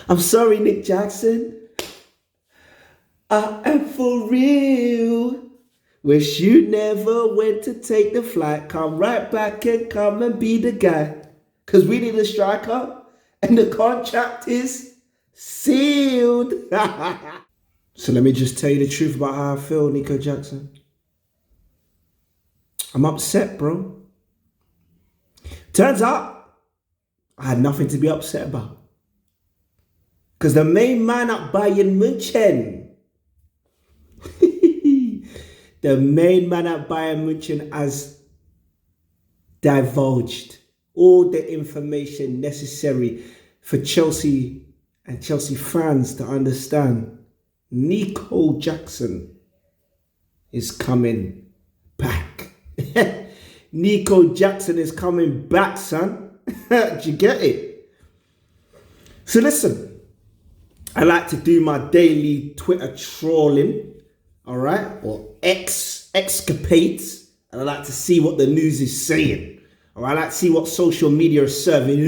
I'm sorry, Nick Jackson. I am for real. Wish you never went to take the flight. Come right back and come and be the guy. Because we need a striker and the contract is sealed. So let me just tell you the truth about how I feel, Nico Jackson. I'm upset, bro. Turns out I had nothing to be upset about. Because the main man at Bayern München, the main man at Bayern München has divulged all the information necessary for Chelsea and Chelsea fans to understand Nico Jackson is coming back. Nico Jackson is coming back, son. Do you get it? So listen, I like to do my daily Twitter trolling, all right, or escapades, and I like to see what the news is saying, or I like to see what social media is serving.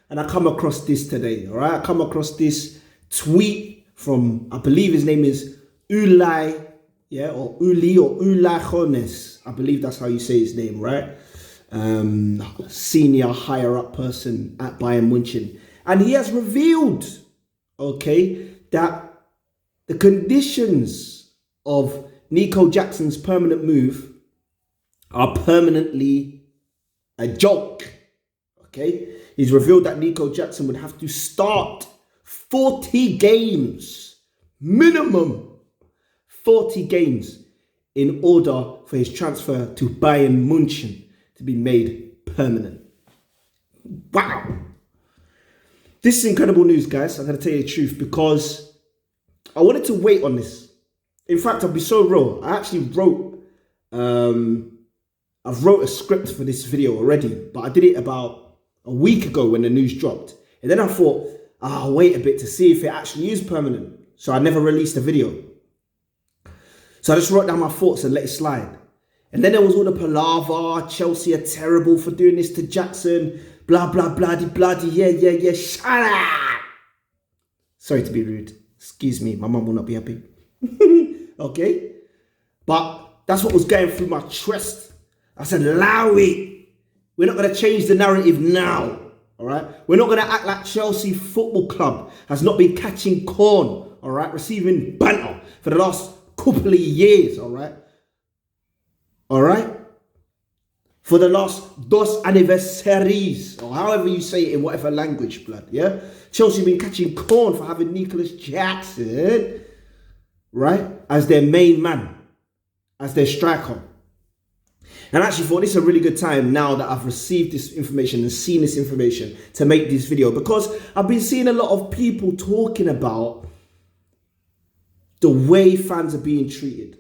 And I come across this today, all right? I come across this tweet from, I believe his name is Ulai, or Uli or Ulai Jones. I believe that's how you say his name, right? Senior higher up person at Bayern München. And he has revealed, okay, that the conditions of Nico Jackson's permanent move are permanently a joke, okay? He's revealed that Nico Jackson would have to start 40 games, minimum 40 games, in order for his transfer to Bayern München to be made permanent. Wow. This is incredible news, guys. I'm going to tell you the truth because I wanted to wait on this. In fact, I'll be so real. I actually wrote, I've wrote a script for this video already, but I did it about a week ago when the news dropped. And then I thought, I'll wait a bit to see if it actually is permanent. So I never released a video. So I just wrote down my thoughts and let it slide. And then there was all the palaver, Chelsea are terrible for doing this to Jackson, blah, blah, bloody, yeah, shut up. Sorry to be rude. Excuse me, my mum will not be happy. Okay? But that's what was going through my chest. I said, allow it. We're not going to change the narrative now, all right? We're not going to act like Chelsea Football Club has not been catching corn, all right? Receiving banter for the last couple of years, all right? All right? For the last dos anniversaries, or however you say it in whatever language, blood, yeah? Chelsea been catching corn for having Nicolas Jackson, right, as their main man, as their striker. And I actually thought this is a really good time now that I've received this information and seen this information to make this video, because I've been seeing a lot of people talking about the way fans are being treated.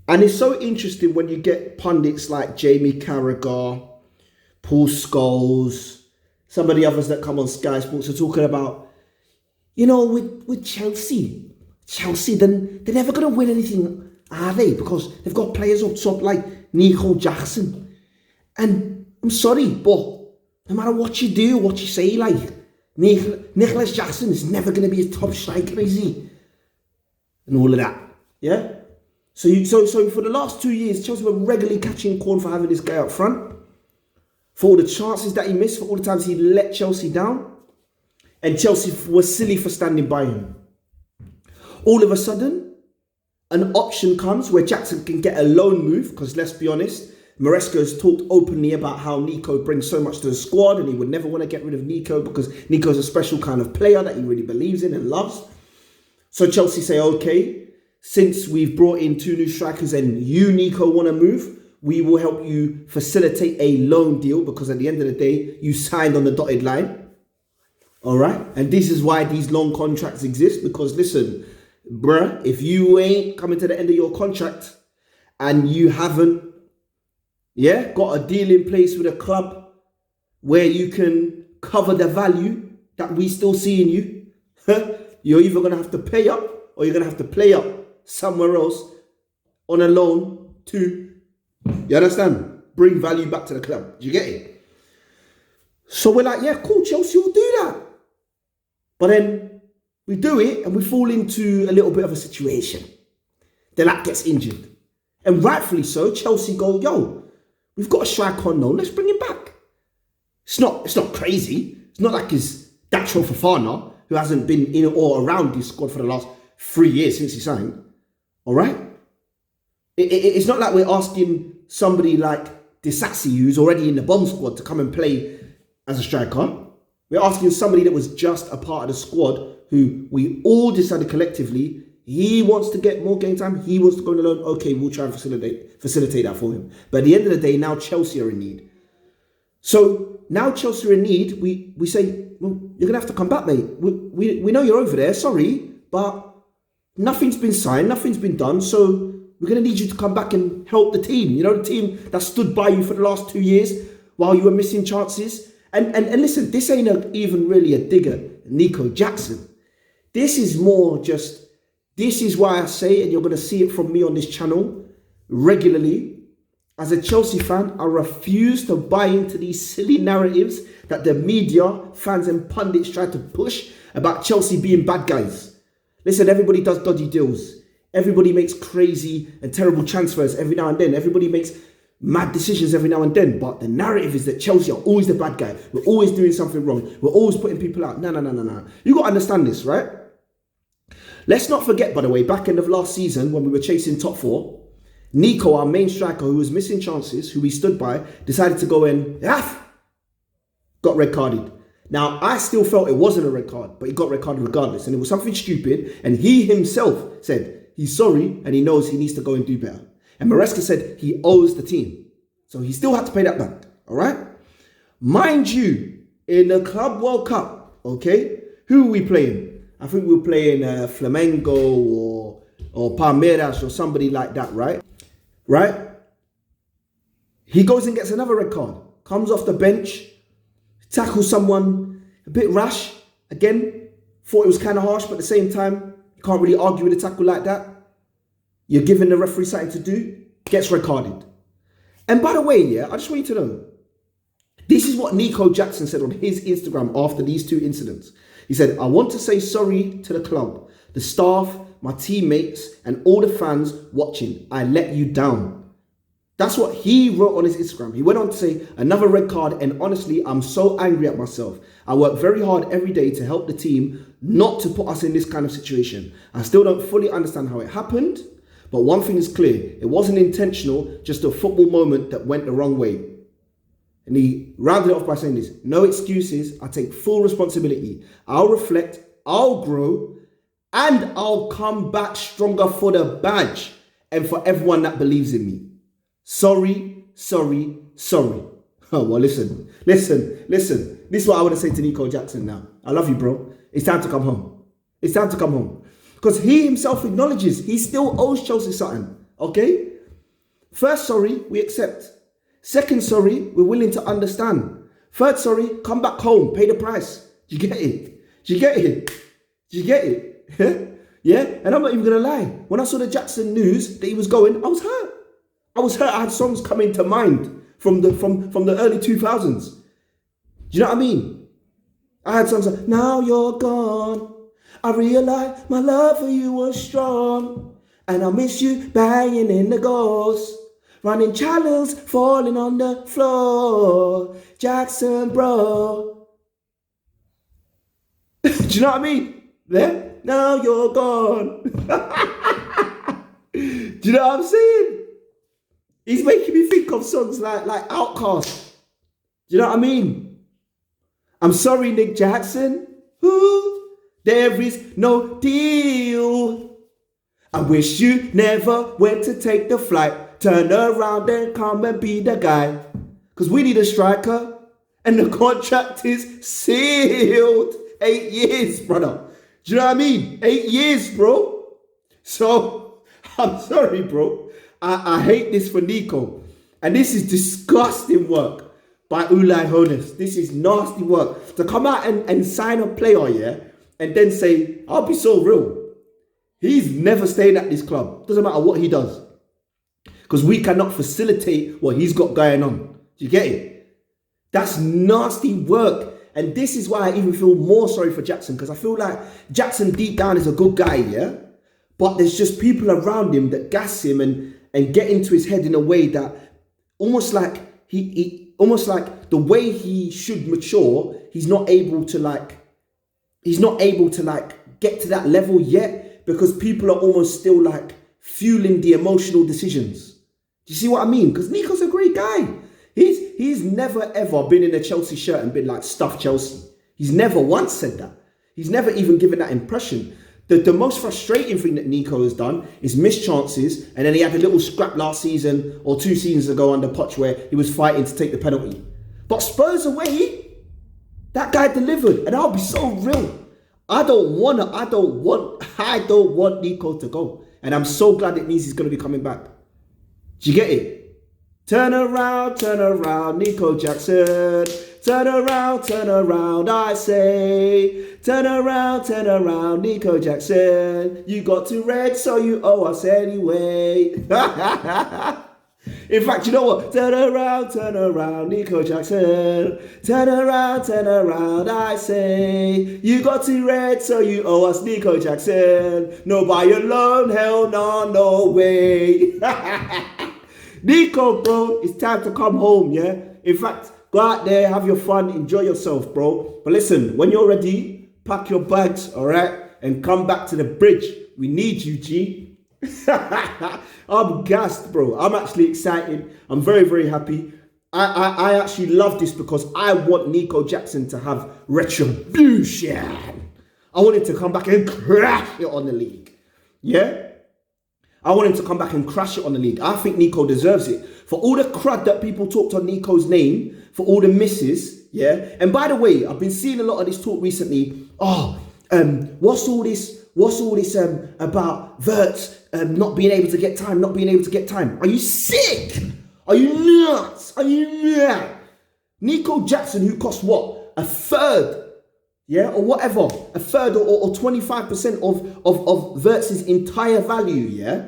And it's so interesting when you get pundits like Jamie Carragher, Paul Scholes, some of the others that come on Sky Sports are talking about, you know, with Chelsea, then they're never going to win anything, are they? Because they've got players up top like Nico Jackson. And I'm sorry, but no matter what you do, what you say, like, Nicolas Jackson is never going to be a top striker, is he? And all of that, yeah? So for the last 2 years, Chelsea were regularly catching corn for having this guy up front, for all the chances that he missed, for all the times he let Chelsea down, and Chelsea were silly for standing by him. All of a sudden, an option comes where Jackson can get a loan move, because let's be honest, Maresca has talked openly about how Nico brings so much to the squad and he would never want to get rid of Nico because Nico's a special kind of player that he really believes in and loves. So Chelsea say, okay, since we've brought in 2 new strikers and you, Nico, want to move, we will help you facilitate a loan deal, because at the end of the day, you signed on the dotted line. All right? And this is why these long contracts exist, because listen, bruh, if you ain't coming to the end of your contract and you haven't, got a deal in place with a club where you can cover the value that we still see in you, you're either going to have to pay up or you're going to have to play up somewhere else on a loan to, you understand, bring value back to the club. Do you get it? So we're like, yeah, cool, Chelsea will do that. But then we do it and we fall into a little bit of a situation. The lad gets injured. And rightfully so, Chelsea go, yo, we've got a striker on loan, let's bring him back. It's not crazy. It's not like it's Dacho Fofana, who hasn't been in or around this squad for the last 3 years since he signed. All right? It's not like we're asking somebody like Disassi, who's already in the bomb squad, to come and play as a striker. We're asking somebody that was just a part of the squad, who we all decided collectively, he wants to get more game time, he wants to go on the loan. Okay, we'll try and facilitate that for him. But at the end of the day, now Chelsea are in need. So now Chelsea are in need, we say, well, you're going to have to come back, mate. We know you're over there, sorry, but nothing's been signed, nothing's been done, so we're going to need you to come back and help the team. You know, the team that stood by you for the last 2 years while you were missing chances. And listen, this ain't even really a dig at Nico Jackson. This is more just, this is why I say, and you're going to see it from me on this channel regularly, as a Chelsea fan, I refuse to buy into these silly narratives that the media, fans and pundits try to push about Chelsea being bad guys. Listen, everybody does dodgy deals. Everybody makes crazy and terrible transfers every now and then. Everybody makes mad decisions every now and then. But the narrative is that Chelsea are always the bad guy. We're always doing something wrong. We're always putting people out. No. You got to understand this, right? Let's not forget, by the way, back end of last season when we were chasing top 4, Nico, our main striker, who was missing chances, who we stood by, decided to go in, got red carded. Now, I still felt it wasn't a red card, but he got red carded regardless. And it was something stupid. And he himself said he's sorry and he knows he needs to go and do better. And Maresca said he owes the team. So he still had to pay that back. All right? Mind you, in the Club World Cup, okay, who are we playing? I think we were playing Flamengo or Palmeiras or somebody like that, right? Right? He goes and gets another red card. Comes off the bench, tackles someone a bit rash. Again, thought it was kind of harsh, but at the same time, you can't really argue with a tackle like that. You're giving the referee something to do, gets red carded. And by the way, yeah, I just want you to know, this is what Nico Jackson said on his Instagram after these 2 incidents. He said, I want to say sorry to the club, the staff, my teammates, and all the fans watching. I let you down. That's what he wrote on his Instagram. He went on to say, another red card, and honestly, I'm so angry at myself. I work very hard every day to help the team not to put us in this kind of situation. I still don't fully understand how it happened, but one thing is clear. It wasn't intentional, just a football moment that went the wrong way. And he rounded it off by saying this, no excuses, I take full responsibility. I'll reflect, I'll grow, and I'll come back stronger for the badge and for everyone that believes in me. Sorry. Oh, well, listen. This is what I want to say to Nico Jackson now. I love you, bro. It's time to come home. It's time to come home. Because he himself acknowledges he still owes Chelsea something, okay? First, sorry, we accept. Second, sorry, we're willing to understand. Third, sorry, come back home, pay the price. Do you get it? Do you get it? Do you get it? Yeah? And I'm not even going to lie. When I saw the Jackson news that he was going, I was hurt. I had songs coming to mind from the early 2000s. Do you know what I mean? I had songs like, now you're gone. I realized my love for you was strong. And I miss you banging in the goals. Running channels, falling on the floor. Jackson, bro. Do you know what I mean? Yeah? Now you're gone. Do you know what I'm saying? He's making me think of songs like Outcast. Do you know what I mean? I'm sorry, Nick Jackson. Ooh, there is no deal. I wish you never went to take the flight. Turn around and come and be the guy. Because we need a striker. And the contract is sealed. 8 years, brother. Do you know what I mean? 8 years, bro. So, I'm sorry, bro. I hate this for Nico. And this is disgusting work by Ulai Hones. This is nasty work. To come out and sign a player, yeah, and then say, I'll be so real. He's never staying at this club. Doesn't matter what he does. Because we cannot facilitate what he's got going on. Do you get it? That's nasty work. And this is why I even feel more sorry for Jackson, because I feel like Jackson deep down is a good guy, yeah? But there's just people around him that gas him and get into his head in a way that almost like almost like the way he should mature, he's not able to get to that level yet, because people are almost still like fueling the emotional decisions. Do you see what I mean? Because Nico's a great guy. He's never ever been in a Chelsea shirt and been like, stuff Chelsea. He's never once said that. He's never even given that impression. The most frustrating thing that Nico has done is miss chances, and then he had a little scrap last season or 2 seasons ago under Poch where he was fighting to take the penalty. But Spurs away, that guy delivered, and I'll be so real. I don't want Nico to go, and I'm so glad it means he's going to be coming back. Do you get it? Turn around, Nico Jackson. Turn around, I say. Turn around, Nico Jackson. You got to red, so you owe us anyway. In fact, you know what? Turn around, Nico Jackson. Turn around, I say. You got to red, so you owe us, Nico Jackson. No buy your loan, hell no way. Nico, bro, it's time to come home, yeah? In fact, go out there, have your fun, enjoy yourself, bro. But listen, when you're ready, pack your bags, all right? And come back to the bridge. We need you, G. I'm gassed, bro. I'm actually excited. I'm very, very happy. I actually love this because I want Nico Jackson to have retribution. I want him to come back and crash it on the league. Yeah? I want him to come back and crash it on the league. I think Nico deserves it. For all the crud that people talked on Nico's name, for all the misses, yeah? And by the way, I've been seeing a lot of this talk recently. What's all this about Wirtz not being able to get time, Are you sick? Are you nuts? Nico Jackson, who costs what? A third, yeah, or whatever, a third or 25% of Wirtz's entire value, yeah?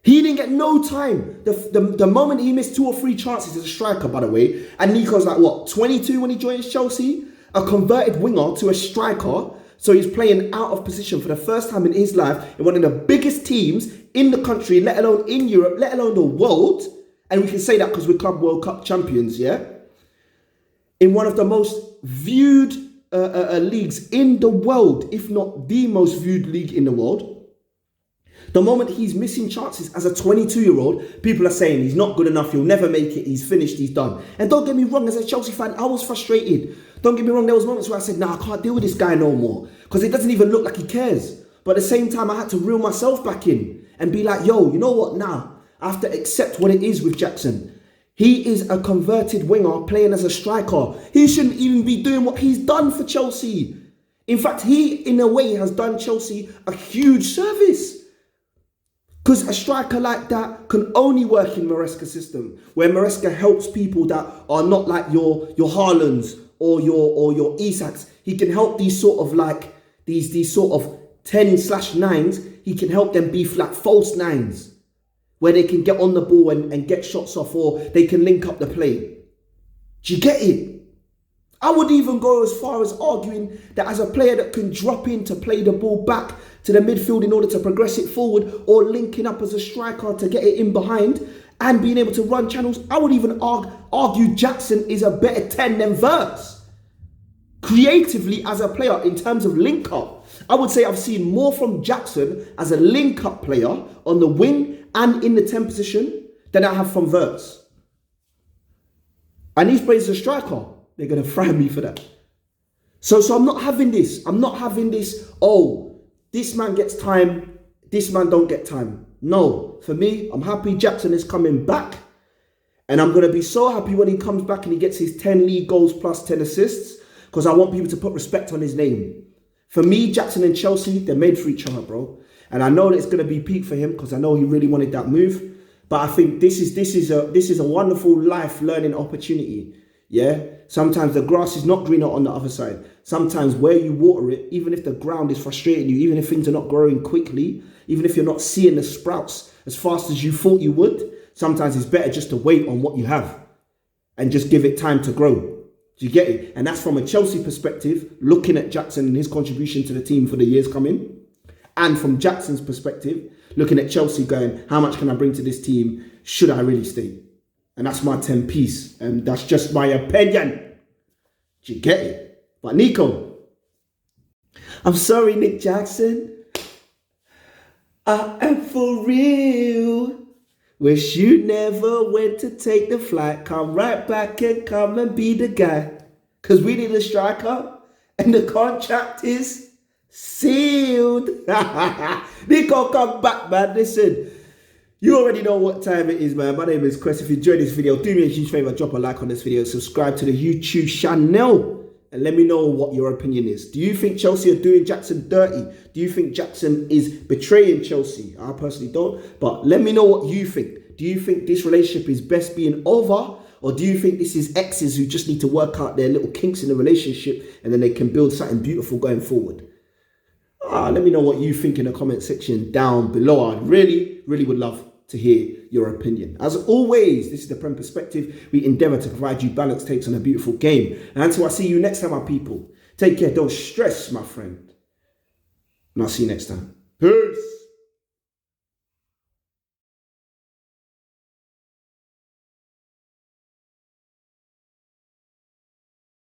He didn't get no time. The moment he missed 2 or 3 chances as a striker, by the way, and Nico's like, what, 22 when he joins Chelsea? A converted winger to a striker, so he's playing out of position for the first time in his life in one of the biggest teams in the country, let alone in Europe, let alone the world, and we can say that because we're Club World Cup champions, yeah? In one of the most viewed leagues in the world, if not the most viewed league in the world. The moment he's missing chances as a 22-year-old, people are saying he's not good enough, he'll never make it, he's finished, he's done. And don't get me wrong, as a Chelsea fan, I was frustrated. Don't get me wrong, there was moments where I said, nah, I can't deal with this guy no more. Because it doesn't even look like he cares. But at the same time, I had to reel myself back in and be like, yo, you know what, nah, I have to accept what it is with Jackson. He is a converted winger playing as a striker. He shouldn't even be doing what he's done for Chelsea. In fact, he, in a way, has done Chelsea a huge service. Because a striker like that can only work in Maresca's system, where Maresca helps people that are not like your Haalands or your Isaks. He can help these sort of like these sort of 10/9s. He can help them be like false 9s, where they can get on the ball and get shots off, or they can link up the play. Do you get it? I would even go as far as arguing that as a player that can drop in to play the ball back to the midfield in order to progress it forward, or linking up as a striker to get it in behind and being able to run channels, I would even argue Jackson is a better 10 than Wirtz. Creatively as a player in terms of link up, I would say I've seen more from Jackson as a link up player on the wing and in the 10 position than I have from Wirtz. And he's played as a striker. They're going to fry me for that. So I'm not having this. Oh, this man gets time, this man don't get time. No, for me, I'm happy Jackson is coming back. And I'm going to be so happy when he comes back and he gets his 10 league goals plus 10 assists, because I want people to put respect on his name. For me, Jackson and Chelsea, they're made for each other, bro. And I know that it's going to be peak for him because I know he really wanted that move. But I think this is a wonderful life learning opportunity. Yeah, sometimes the grass is not greener on the other side. Sometimes where you water it, even if the ground is frustrating you, even if things are not growing quickly, even if you're not seeing the sprouts as fast as you thought you would, sometimes it's better just to wait on what you have and just give it time to grow. Do you get it? And that's from a Chelsea perspective, looking at Jackson and his contribution to the team for the years coming. And from Jackson's perspective, looking at Chelsea going, how much can I bring to this team? Should I really stay? And that's my 10 piece. And that's just my opinion. Do you get it? But Nico, I'm sorry, Nick Jackson. I am for real. Wish you never went to take the flight. Come right back and come and be the guy. Because we need a striker. And the contract is sealed. Nico, come back, man. Listen, you already know what time it is, man. My name is Quest. If you enjoyed this video, do me a huge favor. Drop a like on this video. Subscribe to the YouTube channel. And let me know what your opinion is. Do you think Chelsea are doing Jackson dirty? Do you think Jackson is betraying Chelsea? I personally don't. But let me know what you think. Do you think this relationship is best being over? Or do you think this is exes who just need to work out their little kinks in the relationship and then they can build something beautiful going forward? Let me know what you think in the comment section down below. I really would love to hear your opinion. As always, this is the Prem Perspective. We endeavour to provide you balanced takes on a beautiful game. And until I see you next time, my people, take care. Don't stress, my friend. And I'll see you next time. Peace.